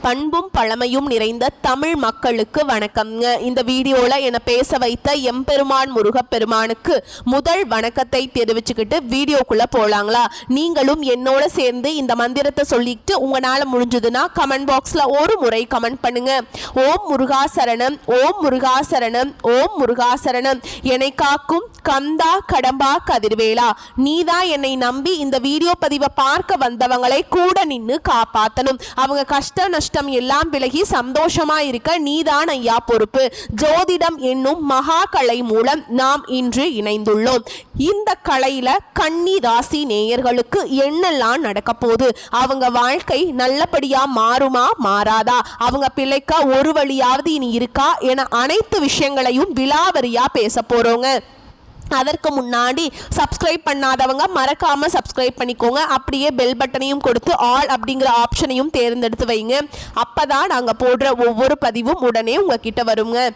பண்பும் பழமையும் நிறைந்த தமிழ் மக்களுக்கு வணக்கம்ங்க. இந்த வீடியோல என்ன பேச வைத்த எம்பெருமான் முருகப்பெருமானுக்கு முதல் வணக்கத்தை தெரிவிச்சுக்கிட்டு வீடியோக்குள்ள போலாங்களா? நீங்களும் என்னோட சேர்ந்து இந்த மந்திரத்தை சொல்லிட்டு உங்களால முடிஞ்சதுன்னா கமெண்ட் பாக்ஸ்ல ஒரு முறை கமெண்ட் பண்ணுங்க. ஓம் முருகா சரணம், ஓம் முருகா சரணம், ஓம் முருகா சரணம். என்னை காக்கும் கந்தா கடம்பா கதிர்வேலா, நீதான் என்னை நம்பி இந்த வீடியோ பதிவை பார்க்க வந்தவங்களை கூட நின்னு காப்பாத்தணும். அவங்க கஷ்ட நஷ்டம் எல்லாம் விலகி சந்தோஷமா இருக்க நீதான் ஐயா பொறுப்பு. ஜோதிடம் என்னும் மகா கலை மூலம் நாம் இன்று இணைந்துள்ளோம். இந்த கலையில கன்னி ராசி நேயர்களுக்கு என்னெல்லாம் நடக்க போகுது, அவங்க வாழ்க்கை நல்லபடியா மாறுமா மாறாதா, அவங்க பிழைக்க ஒரு வழியாவது இனி இருக்கா என அனைத்து விஷயங்களையும் விலாவரியா பேச போறோங்க. அதற்கு முன்னாடி சப்ஸ்கிரைப் பண்ணாதவங்க மறக்காம சப்ஸ்கிரைப் பண்ணிக்கோங்க. அப்படியே பெல் பட்டனையும் கொடுத்து ஆல் அப்படிங்கிற ஆப்ஷனையும் தேர்ந்தெடுத்து வைங்க. அப்பதான் நாங்க போடுற ஒவ்வொரு பதிவும் உடனே உங்ககிட்ட வருங்க.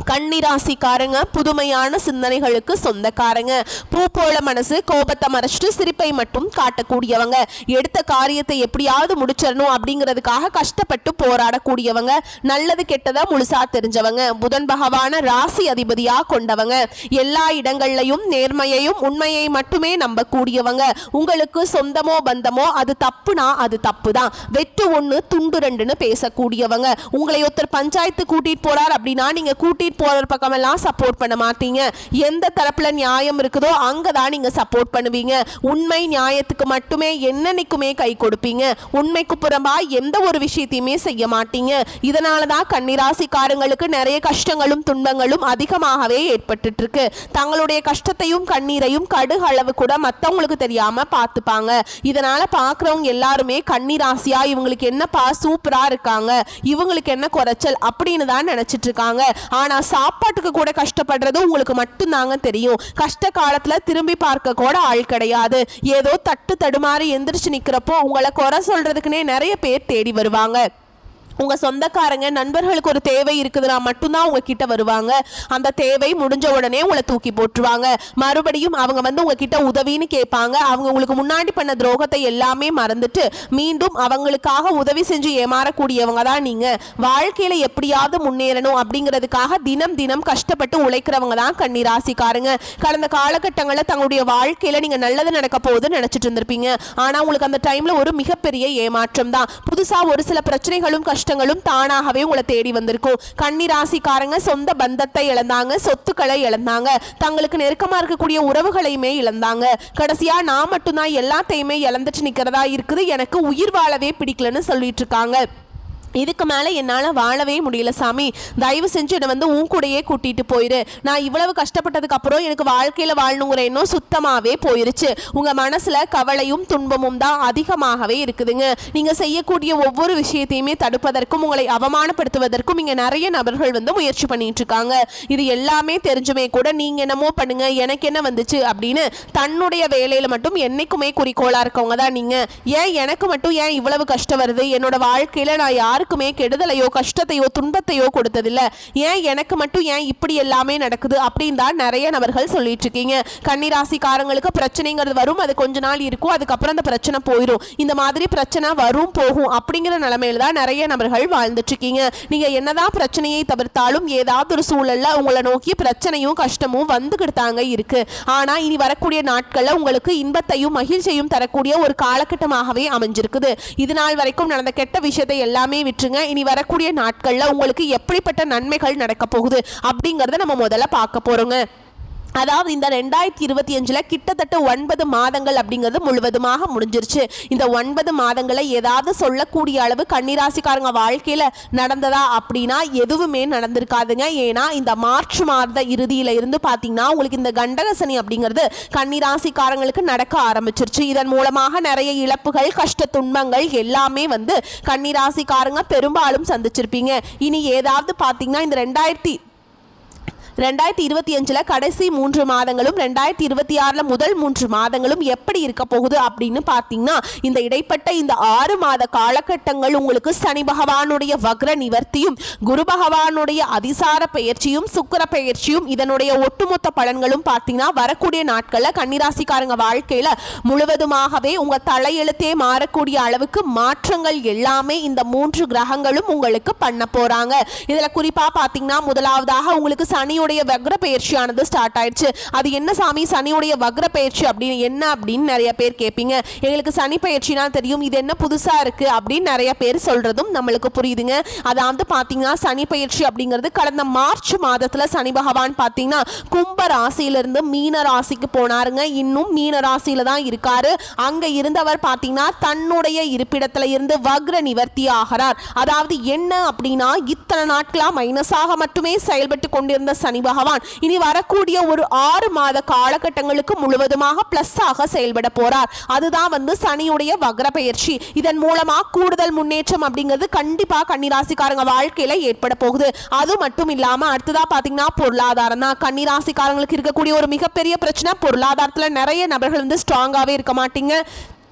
கன்னிராசிக்காரங்க புதுமையான சிந்தனைகளுக்கு சொந்தக்காரங்க. பூ போல மனசு, கோபத்தை மறைச்சிட்டு சிரிப்பை மட்டும் காட்டக்கூடியவங்க. எடுத்த காரியத்தை எப்படியாவது முடிச்சிடணும் அப்படிங்கிறதுக்காக கஷ்டப்பட்டு போராடக்கூடியவங்க. நல்லது கெட்டதா முழுசா தெரிஞ்சவங்க. புதன் பகவான ராசி அதிபதியா கொண்டவங்க. எல்லா இடங்கள்லையும் நேர்மையையும் உண்மையை மட்டுமே நம்பக்கூடியவங்க. உங்களுக்கு சொந்தமோ பந்தமோ அது தப்புனா அது தப்பு தான். வெட்டு ஒன்று துண்டு ரெண்டுன்னு பேசக்கூடியவங்க. உங்களை ஒருத்தர் பஞ்சாயத்து கூட்டிட்டு போறார் அப்படின்னா நீங்க கூட்டிட்டு போற பக்கமெல்லாம் சப்போர்ட் பண்ண மாட்டீங்க. எந்த தரப்புல நியாயம் இருக்குதோ அங்கதான் நீங்க சப்போர்ட் பண்ணுவீங்க. உண்மை நியாயத்துக்கு மட்டுமே என்னன்னைக்குமே கை கொடுப்பீங்க. உண்மைக்கு புறம்பா எந்த ஒரு விஷயத்தையுமே செய்ய மாட்டீங்க. இதனாலதான் கன்னிராசிக்காரங்களுக்கு நிறைய கஷ்டங்களும் துன்பங்களும் அதிகமாகவே ஏற்பட்டு இருக்கு. தங்களுடைய கஷ்டத்தையும் கண்ணீரையும் கடுகு அளவு கூட மற்றவங்களுக்கு தெரியாம பார்த்துப்பாங்க. இதனால பாக்குறவங்க எல்லாருமே கன்னிராசியா இவங்களுக்கு என்னப்பா சூப்பரா இருக்காங்க, இவங்களுக்கு என்ன குறைச்சல் அப்படின்னு தான் நினைச்சிட்டு இருக்காங்க. ஆனா சாப்பாட்டுக்கு கூட கஷ்டப்படுறது உங்களுக்கு மட்டும்தாங்க தெரியும். கஷ்ட காலத்துல திரும்பி பார்க்க கூட ஆள் கிடையாது. ஏதோ தட்டு தடுமாறி எந்திரிச்சு நிக்கிறப்போ உங்களை குறை சொல்றதுக்குன்னே நிறைய பேர் தேடி வருவாங்க. உங்க சொந்தக்காரங்க நண்பர்களுக்கு ஒரு தேவை இருக்குதுன்னா மட்டும்தான் உங்ககிட்ட வருவாங்க. அந்த தேவை முடிஞ்ச உடனே உங்களை தூக்கி போட்டுருவாங்க. மறுபடியும் அவங்க வந்து உங்ககிட்ட உதவின்னு கேட்பாங்க. அவங்க உங்களுக்கு முன்னாடி பண்ண துரோகத்தை எல்லாமே மறந்துட்டு மீண்டும் அவங்களுக்காக உதவி செஞ்சு ஏமாறக்கூடியவங்க தான் நீங்க. வாழ்க்கையில எப்படியாவது முன்னேறணும் அப்படிங்கிறதுக்காக தினம் தினம் கஷ்டப்பட்டு உழைக்கிறவங்க தான் கன்னிராசிக்காரங்க. கடந்த காலகட்டங்களில் தங்களுடைய வாழ்க்கையில நீங்க நல்லது நடக்க போகுதுன்னு நினைச்சிட்டு இருந்திருப்பீங்க. ஆனா உங்களுக்கு அந்த டைம்ல ஒரு மிகப்பெரிய ஏமாற்றம் தான். புதுசா ஒரு சில பிரச்சனைகளும் கஷ்டங்களும் தானாகவே உங்களை தேடி வந்திருக்கும். கன்னிராசிக்காரங்க சொந்த பந்தத்தை இழந்தாங்க, சொத்துக்களை இழந்தாங்க, தங்களுக்கு நெருக்கமா இருக்கக்கூடிய உறவுகளையுமே இழந்தாங்க. கடைசியா நான் மட்டும்தான் எல்லாத்தையுமே இழந்துட்டு நிக்கிறதா இருக்குது, எனக்கு உயிர் வாழவே பிடிக்கலன்னு சொல்லிட்டு இருக்காங்க. இதுக்கு மேலே என்னால் வாழவே முடியல சாமி, தயவு செஞ்சு என்னை வந்து உன் கூடையே கூட்டிகிட்டு போயிரு. நான் இவ்வளவு கஷ்டப்பட்டதுக்கு அப்புறம் எனக்கு வாழ்க்கையில் வாழணுங்கிற எண்ணம் சுத்தமாகவே போயிருச்சு. உங்கள் மனசில் கவலையும் துன்பமும் தான் அதிகமாகவே இருக்குதுங்க. நீங்கள் செய்யக்கூடிய ஒவ்வொரு விஷயத்தையுமே தடுப்பதற்கும் உங்களை அவமானப்படுத்துவதற்கும் இங்கே நிறைய நபர்கள் வந்து முயற்சி பண்ணிட்டு இருக்காங்க. இது எல்லாமே தெரிஞ்சுமே கூட நீங்கள் என்னமோ பண்ணுங்க, எனக்கு என்ன வந்துச்சு அப்படின்னு தன்னுடைய வேலையில் மட்டும் என்னைக்குமே குறிக்கோளாக இருக்கவங்க தான் நீங்கள். ஏன் எனக்கு மட்டும் ஏன் இவ்வளவு கஷ்டம் வருது, என்னோட வாழ்க்கையில் நான் யாருக்குமே கெடுதலையோ கஷ்டத்தையோ துன்பத்தையோ கொடுத்ததில்லை, ஏன் எனக்கு மட்டும் ஏன் இப்படி எல்லாமே நடக்குது அப்படின்னு தான் நிறைய நபர்கள் சொல்லிட்டு இருக்கீங்க. கன்னிராசிக்காரங்களுக்கு பிரச்சனைங்கிறது வரும், அது கொஞ்ச நாள் இருக்கும், அதுக்கப்புறம் அந்த பிரச்சனை போயிடும். இந்த மாதிரி பிரச்சனை வரும் போகும் அப்படிங்கிற நிலைமையில தான் நிறைய நபர்கள் வாழ்ந்துட்டு இருக்கீங்க. நீங்க என்னதான் பிரச்சனையை தவிர்த்தாலும் ஏதாவது ஒரு சூழல்ல உங்களை நோக்கி பிரச்சனையும் கஷ்டமும் வந்துகிட்டாங்க இருக்கு. ஆனா இனி வரக்கூடிய நாட்கள்ல உங்களுக்கு இன்பத்தையும் மகிழ்ச்சியும் தரக்கூடிய ஒரு காலகட்டமாகவே அமைஞ்சிருக்குது. இது நாள் வரைக்கும் நடந்த கெட்ட விஷயத்தை எல்லாமே விட்டுருங்க. இனி வரக்கூடிய நாட்கள்ல உங்களுக்கு எப்படிப்பட்ட நன்மைகள் நடக்க போகுது அப்படிங்கறத நம்ம முதல்ல பார்க்க போறோங்க. அதாவது இந்த 2025 கிட்டத்தட்ட 9 மாதங்கள் அப்படிங்கிறது முழுவதுமாக முடிஞ்சிருச்சு. இந்த 9 மாதங்களை ஏதாவது சொல்லக்கூடிய அளவு கன்னிராசிக்காரங்க வாழ்க்கையில நடந்ததா அப்படின்னா எதுவுமே நடந்திருக்காதுங்க. ஏன்னா இந்த மார்ச் மாத இறுதியில இருந்து பாத்தீங்கன்னா உங்களுக்கு இந்த கண்டகசனி அப்படிங்கிறது கன்னிராசிக்காரங்களுக்கு நடக்க ஆரம்பிச்சிருச்சு. இதன் மூலமாக நிறைய இழப்புகள், கஷ்ட துன்பங்கள் எல்லாமே வந்து கன்னிராசிக்காரங்க பெரும்பாலும் சந்திச்சிருப்பீங்க. இனி ஏதாவது பாத்தீங்கன்னா இந்த 2025 கடைசி 3 மாதங்களும் 2026 முதல் 3 மாதங்களும் எப்படி இருக்க போகுது அப்படின்னு பார்த்தீங்கன்னா, இந்த இடைப்பட்ட இந்த 6 மாத காலகட்டங்கள் உங்களுக்கு சனி பகவானுடைய வக்ர நிவர்த்தியும் குரு பகவானுடைய அதிசார பெயர்ச்சியும் சுக்கிர பெயர்ச்சியும் இதனுடைய ஒட்டுமொத்த பலன்களும் பார்த்தீங்கன்னா வரக்கூடிய நாட்களில் கன்னிராசிக்காரங்க வாழ்க்கையில முழுவதுமாகவே உங்க தலையெழுத்தே மாறக்கூடிய அளவுக்கு மாற்றங்கள் எல்லாமே இந்த 3 கிரகங்களும் உங்களுக்கு பண்ண போறாங்க. இதுல குறிப்பா பார்த்தீங்கன்னா முதலாவதாக உங்களுக்கு சனியுடைய வக்ர பெயர்ச்சியானது ஸ்டார்ட் ஆயிடுச்சு. அது என்ன சாமி சனியுடைய வக்ர பெயர்ச்சி அப்படின்னு என்ன அப்படின்னு நிறைய பேர் கேட்பீங்க. எங்களுக்கு சனி பெயர்ச்சினா தெரியும், இது என்ன புதுசா இருக்கு அப்படின்னு நிறைய பேர் சொல்றதும் நம்மளுக்கு புரியுதுங்க. அதாவது பாத்தீங்கன்னா சனி பெயர்ச்சி அப்படிங்கிறது கடந்த மார்ச் மாதத்துல சனி பகவான் பாத்தீங்கன்னா கும்ப ராசியிலிருந்து மீன ராசிக்கு போனாருங்க. இன்னும் மீன ராசியில தான் இருக்காரு. அங்க இருந்தவர் பாத்தீங்கன்னா தன்னுடைய இருப்பிடத்துல இருந்து வக்ர நிவர்த்தி ஆகிறார். அதாவது என்ன அப்படின்னா இத்தனை நாட்களா மைனஸாக மட்டுமே செயல்பட்டு கொண்டிருந்த சனி பகவான் இனி வரக்கூடிய ஒரு 6 மாத காலகட்டங்களுக்கு முழுவதுமாக பிளஸ் ஆக செயல்பட போறார். அதுதான் வந்து சனியுடைய வக்ர பெயர்ச்சி. இதன் மூலமா கூடுதல் முன்னேற்றம் அப்படிங்கிறது கண்டிப்பா கன்னிராசிக்காரங்க வாழ்க்கையில ஏற்பட போகுது. அது மட்டும் இல்லாம அடுத்ததா பாத்தீங்கன்னா பொருளாதாரம் தான். கன்னிராசிக்காரங்களுக்கு இருக்கக்கூடிய ஒரு மிகப்பெரிய பிரச்சனை பொருளாதாரத்துல நிறைய நபர்கள் வந்து ஸ்ட்ராங்காவே இருக்க மாட்டீங்க.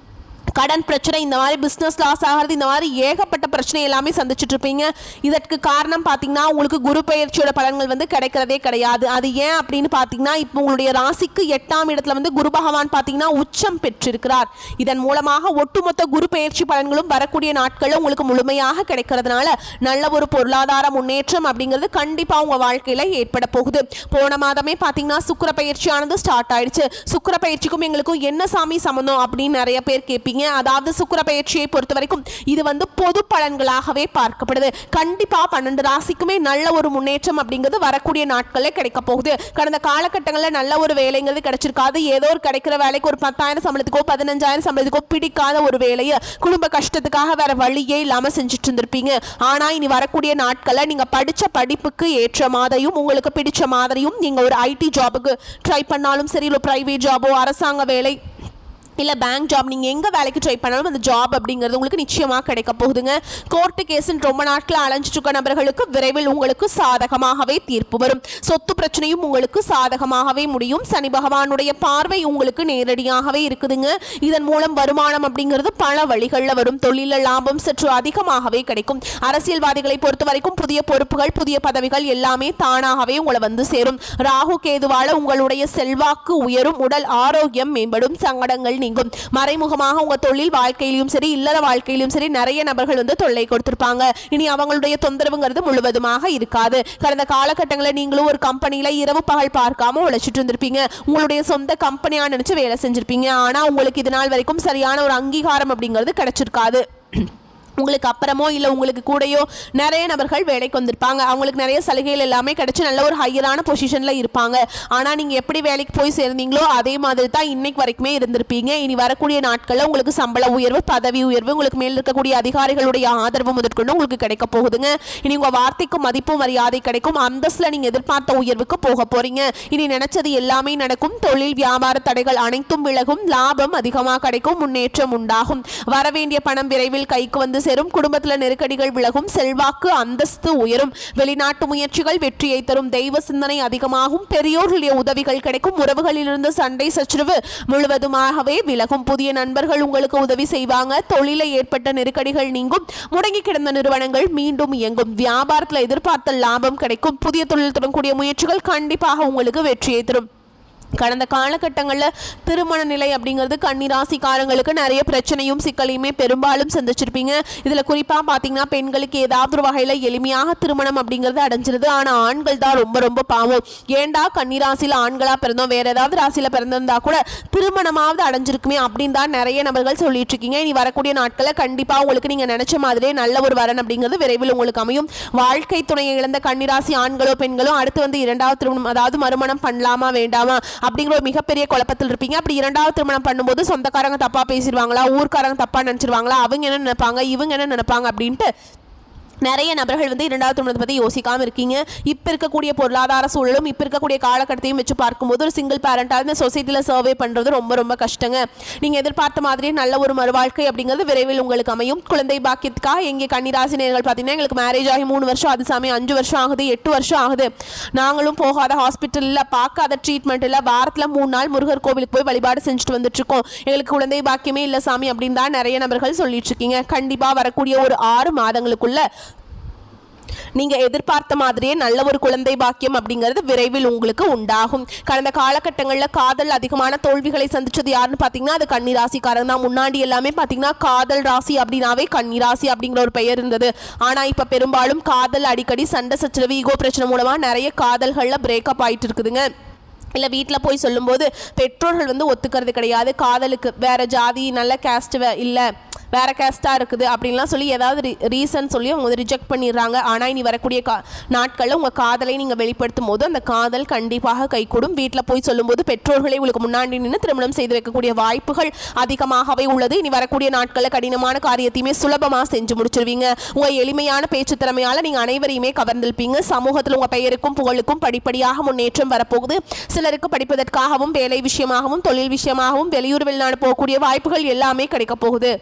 கடன் பிரச்சனை, இந்த மாதிரி பிஸ்னஸ் லாஸ் ஆகிறது, இந்த மாதிரி ஏகப்பட்ட பிரச்சனை எல்லாமே சந்திச்சுட்டு இருப்பீங்க. இதற்கு காரணம் பார்த்தீங்கன்னா உங்களுக்கு குரு பெயர்ச்சியோட பலன்கள் வந்து கிடைக்கிறதே கிடையாது. அது ஏன் அப்படின்னு பார்த்தீங்கன்னா இப்போ உங்களுடைய ராசிக்கு 8ஆம் இடத்துல வந்து குரு பகவான் பார்த்தீங்கன்னா உச்சம் பெற்றிருக்கிறார். இதன் மூலமாக ஒட்டுமொத்த குரு பெயர்ச்சி பலன்களும் வரக்கூடிய நாட்களில் உங்களுக்கு முழுமையாக கிடைக்கிறதுனால நல்ல ஒரு பொருளாதார முன்னேற்றம் அப்படிங்கிறது கண்டிப்பாக உங்கள் வாழ்க்கையில் ஏற்பட போகுது. போன மாதமே பார்த்தீங்கன்னா சுக்கிர பயிற்சியானது ஸ்டார்ட் ஆயிடுச்சு. சுக்கிர பயிற்சிக்கும் எங்களுக்கும் என்ன சாமி சம்பந்தம் அப்படின்னு நிறைய பேர் கேட்பீங்க. அதாவது சுக்கிர பெயர்ச்சியை பொறுத்த வரைக்கும் இது வந்து பொது பலன்களாகவே பார்க்கப்படுது. கண்டிப்பா 12 ராசிக்குமே நல்ல ஒரு முன்னேற்றம் அப்படிங்கிறது வரக்கூடிய நாட்களே கிடைக்க போகுது. கடந்த காலகட்டங்களில் நல்ல ஒரு வேலைங்கிறது கிடைச்சிருக்காது. ஏதோ ஒரு கிடைக்கிற வேலைக்கு ஒரு 10,000 சம்பளத்துக்கோ 15,000 சம்பளத்துக்கோ பிடிக்காத ஒரு வேலையை குடும்ப கஷ்டத்துக்காக வேற வழியே இல்லாம செஞ்சுட்டு இருந்திருப்பீங்க. ஆனா இனி வரக்கூடிய நாட்களில் நீங்க படிச்ச படிப்புக்கு ஏற்ற மாதிரியும் உங்களுக்கு பிடிச்ச மாதிரியும் நீங்க ஒரு ஐடி ஜாபுக்கு ட்ரை பண்ணாலும் சரி, இல்லை பிரைவேட் ஜாபோ அரசாங்க வேலை இல்லை பேங்க் ஜாப், நீங்கள் எங்கே வேலைக்கு ட்ரை பண்ணாலும் அந்த ஜாப் அப்படிங்கிறது உங்களுக்கு நிச்சயமாக கிடைக்க போகுதுங்க. கோர்ட்டு கேஸுன்னு ரொம்ப நாட்கள் அலைஞ்சிட்டு இருக்க நபர்களுக்கு விரைவில் உங்களுக்கு சாதகமாகவே தீர்ப்பு வரும். சொத்து பிரச்சனையும் உங்களுக்கு சாதகமாகவே முடியும். சனி பகவானுடைய பார்வை உங்களுக்கு நேரடியாகவே இருக்குதுங்க. இதன் மூலம் வருமானம் அப்படிங்கிறது பல வழிகளில் வரும். தொழில லாபம் சற்று அதிகமாகவே கிடைக்கும். அரசியல்வாதிகளை பொறுத்த வரைக்கும் புதிய பொறுப்புகள் புதிய பதவிகள் எல்லாமே தானாகவே உங்களை வந்து சேரும். ராகு கேதுவால உங்களுடைய செல்வாக்கு உயரும். உடல் ஆரோக்கியம் மேம்படும். சங்கடங்கள் மறைமுகமாக உங்க தொழில் வாழ்க்கையிலும் சரி இல்லற வாழ்க்கையிலும் சரி நிறைய நபர்கள் வந்து தொல்லை கொடுத்திருப்பாங்க. இனி அவங்களுடைய தொந்தரவுங்கிறது முழுவதுமாக இருக்காது. கடந்த காலகட்டங்களில் நீங்களும் ஒரு கம்பெனியில இரவு பகல் பார்க்காம உழைச்சிட்டு இருந்திருப்பீங்க. உங்களுடைய சொந்த கம்பெனியா நினைச்சு வேலை செஞ்சிருப்பீங்க. ஆனா உங்களுக்கு இது நாள் வரைக்கும் சரியான ஒரு அங்கீகாரம் அப்படிங்கிறது கிடைச்சிருக்காது. உங்களுக்கு அப்புறமோ இல்லை உங்களுக்கு கூடயோ நிறைய நபர்கள் வேலைக்கு வந்திருப்பாங்க. அவங்களுக்கு நிறைய சலுகைகள் எல்லாமே கிடைச்சி நல்ல ஒரு ஹையரான பொசிஷனில் இருப்பாங்க. ஆனால் நீங்கள் எப்படி வேலைக்கு போய் சேர்ந்தீங்களோ அதே மாதிரி தான் இன்னைக்கு வரைக்குமே இருந்திருப்பீங்க. இனி வரக்கூடிய நாட்களில் உங்களுக்கு சம்பள உயர்வு பதவி உயர்வு உங்களுக்கு மேல் இருக்கக்கூடிய அதிகாரிகளுடைய ஆதரவு முதற்கொண்டு உங்களுக்கு கிடைக்க போகுதுங்க. இனி உங்கள் வார்த்தைக்கும் மதிப்பு மரியாதை கிடைக்கும். அந்தஸ்தில் நீங்கள் எதிர்பார்த்த உயர்வுக்கு போக போறீங்க. இனி நினைச்சது எல்லாமே நடக்கும். தொழில் வியாபார தடைகள் அனைத்தும் விலகும். லாபம் அதிகமாக கிடைக்கும். முன்னேற்றம் உண்டாகும். வரவேண்டிய பணம் விரைவில் கைக்கு வந்து சேரும். குடும்பத்தில் நெருக்கடிகள் விலகும். செல்வாக்கு அந்தஸ்து உயரும். வெளிநாட்டு முயற்சிகள் வெற்றியை தரும். தெய்வ சிந்தனை அதிகமாகும். பெரியோர்களுடைய உதவிகள் கிடைக்கும். உறவுகளிலிருந்து சண்டை சச்சரவு முழுவதுமாகவே விலகும். புதிய நண்பர்கள் உங்களுக்கு உதவி செய்வாங்க. தொழிலை ஏற்பட்ட நெருக்கடிகள் நீங்கும். முடங்கி கிடந்த நிறுவனங்கள் மீண்டும் இயங்கும். வியாபாரத்தில் எதிர்பார்த்த லாபம் கிடைக்கும். புதிய தொழில் தொடங்கக்கூடிய முயற்சிகள் கண்டிப்பாக உங்களுக்கு வெற்றியை தரும். கடந்த காலகட்டங்களில் திருமண நிலை அப்படிங்கிறது கன்னிராசிக்காரங்களுக்கு நிறைய பிரச்சனையும் சிக்கலையுமே பெரும்பாலும் சந்திச்சிருப்பீங்க. இதில் குறிப்பாக பார்த்தீங்கன்னா பெண்களுக்கு ஏதாவது ஒரு வகையில் எளிமையாக திருமணம் அப்படிங்கிறது அடைஞ்சிருது. ஆனால் ஆண்கள் தான் ரொம்ப ரொம்ப பாவம். ஏண்டா கன்னிராசியில் ஆண்களாக பிறந்தோம், வேற ஏதாவது ராசியில் பிறந்திருந்தா கூட திருமணமாவது அடைஞ்சிருக்குமே அப்படின்னு தான் நிறைய நபர்கள் சொல்லிட்டு இருக்கீங்க. இனி வரக்கூடிய நாட்களில் கண்டிப்பாக உங்களுக்கு நீங்கள் நினைச்ச மாதிரியே நல்ல ஒரு வரன் அப்படிங்கிறது விரைவில் உங்களுக்கு அமையும். வாழ்க்கை துணையை இழந்த கன்னிராசி ஆண்களோ பெண்களோ அடுத்து வந்து 2வது திருமணம் அதாவது மறுமணம் பண்ணலாமா வேண்டாமா அப்படிங்கிற ஒரு மிகப்பெரிய குழப்பத்தில் இருப்பீங்க. அப்படி 2வது திருமணம் பண்ணும்போது சொந்தக்காரங்க தப்பா பேசிடுவாங்களா, ஊர்க்காரங்க தப்பா நினைச்சிருவாங்களா, அவங்க என்ன நினைப்பாங்க இவங்க என்ன நினைப்பாங்க அப்படின்ட்டு நிறைய நபர்கள் வந்து இரண்டாவது திருமணத்தை பற்றி யோசிக்காமல் இருக்கீங்க. இப்போ இருக்கக்கூடிய பொருளாதார சூழலும் இப்போ இருக்கக்கூடிய காலகட்டத்தையும் வச்சு பார்க்கும்போது ஒரு சிங்கிள் பேரண்டாக இந்த சொசைட்டியில் சர்வே பண்ணுறது ரொம்ப ரொம்ப கஷ்டங்க. நீங்கள் எதிர்பார்த்த மாதிரியே நல்ல ஒரு மறுவாழ்க்கை அப்படிங்கிறது விரைவில் உங்களுக்கு அமையும். குழந்தை பாக்கியத்துக்காக எங்கே கன்னிராசி நேயர்கள் பார்த்தீங்கன்னா எங்களுக்கு மேரேஜ் ஆகி 3 வருஷம், அது சாமி 5 வருஷம் ஆகுது, 8 வருஷம் ஆகுது, நாங்களும் போகாத ஹாஸ்பிட்டலில் பார்க்காத ட்ரீட்மெண்ட் இல்லை, வாரத்தில் 3 நாள் முருகர் கோவிலுக்கு போய் வழிபாடு செஞ்சுட்டு வந்துட்டு இருக்கோம், எங்களுக்கு குழந்தை பாக்கியமே இல்லை சாமி அப்படின்னு தான் நிறைய நபர்கள் சொல்லிட்டு இருக்கீங்க. கண்டிப்பாக வரக்கூடிய ஒரு 6 மாதங்களுக்குள்ள நீங்க எதிர்பார்த்த மாதிரியே நல்ல ஒரு குழந்தை பாக்கியம் அப்படிங்கிறது விரைவில் உங்களுக்கு உண்டாகும். கடந்த காலகட்டங்களில் காதல் அதிகமான தோல்விகளை சந்திச்சது யாருன்னு பார்த்தீங்கன்னா அது கன்னிராசிக்காரங்க தான். முன்னாடி எல்லாமே பார்த்தீங்கன்னா காதல் ராசி அப்படின்னாவே கன்னிராசி அப்படிங்கிற ஒரு பெயர் இருந்தது. ஆனால் இப்போ பெரும்பாலும் காதல் அடிக்கடி சண்டை சச்சரவு ஈகோ பிரச்சனை மூலமாக நிறைய காதல்களில் பிரேக்கப் ஆகிட்டு இருக்குதுங்க. இல்லை வீட்டில் போய் சொல்லும்போது பெற்றோர்கள் வந்து ஒத்துக்கிறது கிடையாது, காதலுக்கு வேறு ஜாதி நல்ல கேஸ்ட் இல்லை வேறு கேஸ்ட்டாக இருக்குது அப்படின்லாம் சொல்லி ஏதாவது ரீசன் சொல்லி அவங்க ரிஜெக்ட் பண்ணிடுறாங்க. ஆனால் இனி வரக்கூடிய நாட்களில் உங்கள் காதலை நீங்கள் வெளிப்படுத்தும் போது அந்த காதல் கண்டிப்பாக கைகூடும். வீட்டில் போய் சொல்லும்போது பெற்றோர்களை உங்களுக்கு முன்னாடி நின்று திருமணம் செய்து வைக்கக்கூடிய வாய்ப்புகள் அதிகமாகவே உள்ளது. இனி வரக்கூடிய நாட்களில் கடினமான காரியத்தையுமே சுலபமாக செஞ்சு முடிச்சிருவீங்க. உங்கள் எளிமையான பேச்சு திறமையால் நீங்கள் அனைவரையுமே கவர்ந்திருப்பீங்க. சமூகத்தில் உங்கள் பெயருக்கும் புகழுக்கும் படிப்படியாக முன்னேற்றம் வரப்போகுது. சிலருக்கு படிப்பதற்காகவும் வேலை விஷயமாகவும் தொழில் விஷயமாகவும் வெளியூர் வெளிநாடு போகக்கூடிய வாய்ப்புகள் எல்லாமே கிடைக்க போகுது.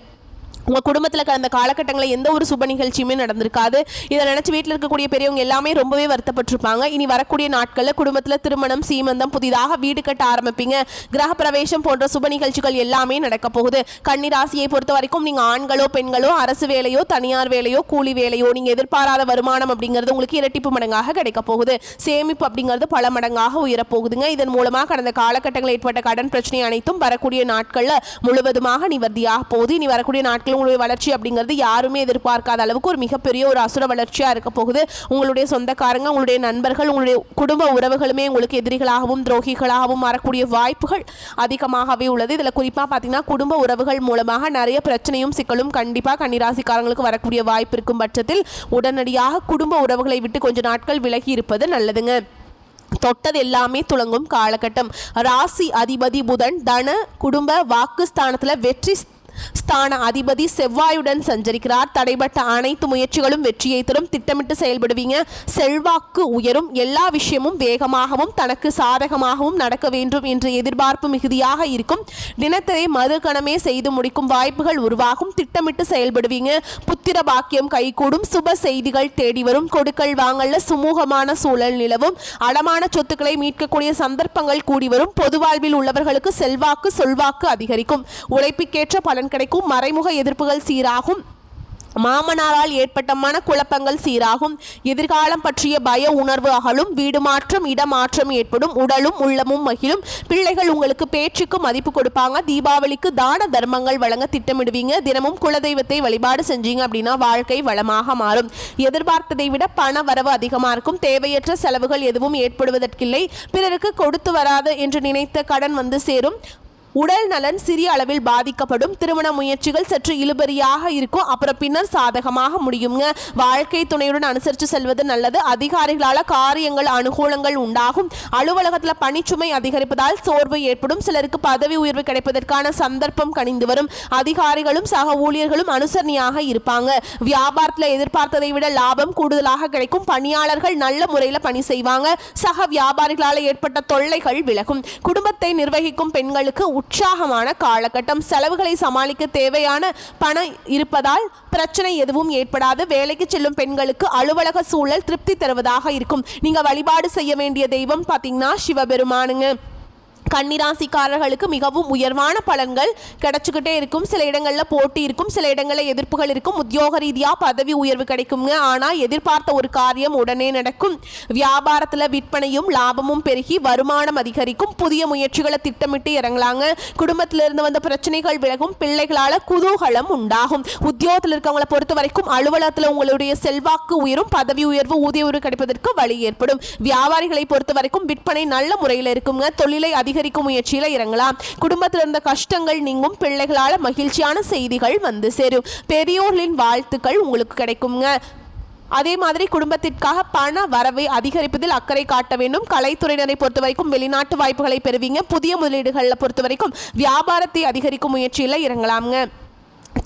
உங்கள் குடும்பத்தில் கடந்த காலகட்டங்களில் எந்த ஒரு சுப நிகழ்ச்சியுமே நடந்திருக்காது. இதை நினச்சி வீட்டில் இருக்கக்கூடிய பெரியவங்க எல்லாமே ரொம்பவே வருத்தப்பட்டிருப்பாங்க. இனி வரக்கூடிய நாட்களில் குடும்பத்தில் திருமணம், சீமந்தம், புதிதாக வீடு கட்ட ஆரம்பிப்பீங்க. கிரக பிரவேசம் போன்ற சுப நிகழ்ச்சிகள் எல்லாமே நடக்க போகுது. கன்னிராசியை பொறுத்த வரைக்கும் நீங்கள் ஆண்களோ பெண்களோ அரசு வேலையோ தனியார் வேலையோ கூலி வேலையோ நீங்கள் எதிர்பாராத வருமானம் அப்படிங்கிறது உங்களுக்கு இரட்டிப்பு மடங்காக கிடைக்க போகுது. சேமிப்பு அப்படிங்கிறது பல மடங்காக உயரப்போகுதுங்க. இதன் மூலமாக கடந்த காலகட்டங்களில் ஏற்பட்ட கடன் பிரச்சனை அனைத்தும் வரக்கூடிய நாட்களில் முழுவதுமாக நிவர்த்தியாக போகுது. இனி வரக்கூடிய நாட்கள் உங்களுடைய வளர்ச்சி அப்படிங்கிறது யாருமே எதிர்பார்க்காத அளவுக்கு ஒரு மிகப்பெரிய ஒரு அசுர வளர்ச்சியாக இருக்க போகுது. உங்களுடைய சொந்தக்காரங்க, உங்களுடைய நண்பர்கள், உங்களுடைய குடும்ப உறவுகளுமே உங்களுக்கு எதிரிகளாகவும் துரோகிகளாகவும் மாறக்கூடிய வாய்ப்புகள் அதிகமாகவே உள்ளது. இதில் குறிப்பாக பார்த்தீங்கன்னா குடும்ப உறவுகள் மூலமாக நிறைய பிரச்சனையும் சிக்கலும் கண்டிப்பாக கன்னிராசிக்காரங்களுக்கு வரக்கூடிய வாய்ப்பு இருக்கும் பட்சத்தில் உடனடியாக குடும்ப உறவுகளை விட்டு கொஞ்ச நாட்கள் விலகி இருப்பது நல்லதுங்க. தொட்டது எல்லாமே துளங்கும் காலகட்டம். ராசி அதிபதி புதன் தன குடும்ப வாக்குஸ்தானத்தில் வெற்றி ஸ்தான அதிபதி செவ்வாயுடன் சஞ்சரிக்கிறார். தடைபட்ட அனைத்து முயற்சிகளும் வெற்றியை தரும். திட்டமிட்டு செயல்படுவீங்க. செல்வாக்கு உயரும். எல்லா விஷயமும் வேகமாகவும் தனக்கு சாதகமாகவும் நடக்க வேண்டும் என்ற எதிர்பார்ப்பு மிகுதியாக இருக்கும். தினத்திலே மறுகணமே செய்து முடிக்கும் வாய்ப்புகள் உருவாகும். திட்டமிட்டு செயல்படுவீங்க. புத்திர பாக்கியம் கைகூடும். சுப செய்திகள் தேடி வரும். கொடுக்கல் வாங்கல்ல சுமூகமான சூழல் நிலவும். அடமான சொத்துக்களை மீட்கக்கூடிய சந்தர்ப்பங்கள் கூடி வரும். பொது வாழ்வில் உள்ளவர்களுக்கு செல்வாக்கு சொல்வாக்கு அதிகரிக்கும். உழைப்புக்கேற்ற பலன் கிடைக்கும். மறைமுக எதிர்ப்புகள் சீராகும். மாமனாரால் ஏற்பட்ட மனக்குழப்பங்கள் சீராகும். எதிர்காலம் பற்றிய பய உணர்வு அகலும். வீடு மாற்றம் இடமாற்றம் ஏற்படும். உடலும் உள்ளமும் மகிழும். பிள்ளைகள் உங்களுக்கு பேச்சுக்கு மதிப்பு கொடுப்பாங்க. தீபாவளிக்கு தான தர்மங்கள் வழங்க திட்டமிடுவீங்க. தினமும் குலதெய்வத்தை வழிபாடு செஞ்சீங்க அப்படின்னா வாழ்க்கை வளமாக மாறும். எதிர்பார்த்ததை விட பண வரவு அதிகமாக இருக்கும். தேவையற்ற செலவுகள் எதுவும் ஏற்படுவதற்கில்லை. பிறருக்கு கொடுத்து வராது என்று நினைத்த கடன் வந்து சேரும். உடல் நலன் சிறிய அளவில் பாதிக்கப்படும். திருமண முயற்சிகள் சற்று இழுபறியாக இருக்கும். அப்புறம் பின்னர் சாதகமாக முடியுங்க. வாழ்க்கை துணையுடன் அனுசரித்து செல்வது நல்லது. அதிகாரிகளால் காரியங்கள் அனுகூலங்கள் உண்டாகும். அலுவலகத்தில் பணிச்சுமை அதிகரிப்பதால் சோர்வு ஏற்படும். சிலருக்கு பதவி உயர்வு கிடைப்பதற்கான சந்தர்ப்பம் கனிந்து வரும். அதிகாரிகளும் சக ஊழியர்களும் அனுசரணையாக இருப்பாங்க. வியாபாரத்தில் எதிர்பார்த்ததை விட லாபம் கூடுதலாக கிடைக்கும். பணியாளர்கள் நல்ல முறையில் பணி செய்வாங்க. சக வியாபாரிகளால் ஏற்பட்ட தொல்லைகள் விலகும். குடும்பத்தை நிர்வகிக்கும் பெண்களுக்கு உற்சாகமான காலகட்டம். செலவுகளை சமாளிக்க தேவையான பணம் இருப்பதால் பிரச்சனை எதுவும் ஏற்படாது. வேலைக்கு செல்லும் பெண்களுக்கு அலுவலக சூழல் திருப்தி தருவதாக இருக்கும். நீங்க வழிபாடு செய்ய வேண்டிய தெய்வம் பார்த்தீங்கன்னா சிவபெருமானுங்க. கன்னிராசிக்காரர்களுக்கு மிகவும் உயர்வான பலன்கள் கிடைச்சிக்கிட்டே இருக்கும். சில இடங்களில் போட்டி இருக்கும், சில இடங்களில் எதிர்ப்புகள் இருக்கும். உத்தியோக ரீதியாக பதவி உயர்வு கிடைக்குங்க. ஆனால் எதிர்பார்த்த ஒரு காரியம் உடனே நடக்கும். வியாபாரத்தில் விற்பனையும் லாபமும் பெருகி வருமானம் அதிகரிக்கும். புதிய முயற்சிகளை திட்டமிட்டு இறங்கலாங்க. குடும்பத்திலிருந்து வந்த பிரச்சனைகள் விலகும். பிள்ளைகளால் குதூகலம் உண்டாகும். உத்தியோகத்தில் இருக்கவங்களை பொறுத்த வரைக்கும் அலுவலகத்தில் உங்களுடைய செல்வாக்கு உயரும். பதவி உயர்வு ஊதிய உயர்வு கிடைப்பதற்கு வழி ஏற்படும். வியாபாரிகளை பொறுத்த வரைக்கும் விற்பனை நல்ல முறையில் இருக்குங்க. தொழிலை அதிகரிக்கும் முயற்சியில் இறங்கலாம். குடும்பத்தில் இருந்த கஷ்டங்கள் நீங்கும். பிள்ளைகளால் மகிழ்ச்சியான செய்திகள் வந்து சேரும். பெரியோர்களின் வாழ்த்துக்கள் உங்களுக்கு கிடைக்குங்க. அதே மாதிரி குடும்பத்திற்காக பண வரவை அதிகரிப்பதில் அக்கறை காட்ட வேண்டும். கலைத்துறையினரை பொறுத்த வரைக்கும் வெளிநாட்டு வாய்ப்புகளை பெறுவீங்க. புதிய முதலீடுகளை பொறுத்த வரைக்கும் வியாபாரத்தை அதிகரிக்கும் முயற்சியில் இறங்கலாம்ங்க.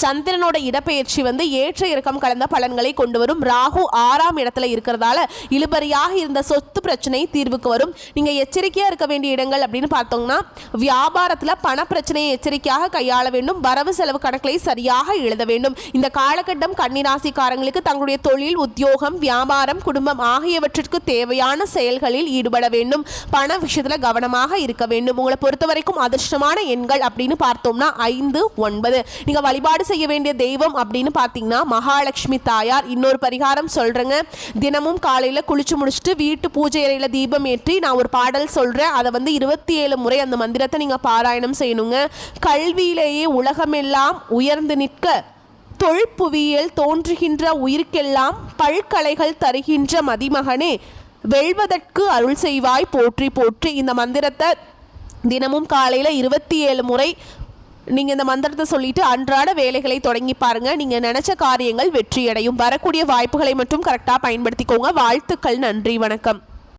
சந்திரனோட இடப்பெயர்ச்சி வந்து ஏற்ற இறக்கம் கலந்த பலன்களை கொண்டு வரும். ராகு 6ஆம் இடத்துல இருக்கிறதால இழுபறியாக இருந்த சொத்து பிரச்சனை தீர்வுக்கு வரும். நீங்க எச்சரிக்கையா இருக்க வேண்டிய இடங்கள் அப்படின்னு பார்த்தோம்னா வியாபாரத்துல பண பிரச்சனையை எச்சரிக்கையாக கையாள வேண்டும். வரவு செலவு கணக்குகளை சரியாக எழுத வேண்டும். இந்த காலகட்டம் கன்னிராசிக்காரங்களுக்கு தங்களுடைய தொழில், உத்தியோகம், வியாபாரம், குடும்பம் ஆகியவற்றிற்கு தேவையான செயல்களில் ஈடுபட வேண்டும். பண விஷயத்துல கவனமாக இருக்க வேண்டும். உங்களை பொறுத்த வரைக்கும் அதிர்ஷ்டமான எண்கள் அப்படின்னு பார்த்தோம்னா 5, 9. நீங்க வழிபாடு செய்ய வேண்டிய தெய்வம் அப்படின்னு பார்த்தீங்கன்னா மகாலட்சுமி தாயார். இன்னொரு பரிகாரம் சொல்றேங்க. தினமும் காலையில குளிச்சு முடிச்சுட்டு வீட்டு பூஜை அறையில தீபம் ஏற்றி நான் ஒரு பாடல் சொல்றேன். அதை வந்து 27 முறை அந்த மந்திரத்தை நீங்க பாராயணம் செய்யணுங்க. கல்வியிலேயே உலகமெல்லாம் உயர்ந்து நிற்க தொல்புவியல் தோன்றுகின்ற உயிர்க்கெல்லாம் பல்கலைகள் தருகின்ற மதிமகனே வெல்வதற்கு அருள் செய்வாய் போற்றி போற்றி. இந்த மந்திரத்தை தினமும் காலையில் 27 முறை நீங்கள் இந்த மந்திரத்தை சொல்லிட்டு அன்றாட வேலைகளை தொடங்கி பாருங்கள். நீங்கள் நினச்ச காரியங்கள் வெற்றியடையும். வரக்கூடிய வாய்ப்புகளை மட்டும் கரெக்டாக பயன்படுத்திக்கோங்க. வாழ்த்துக்கள். நன்றி. வணக்கம்.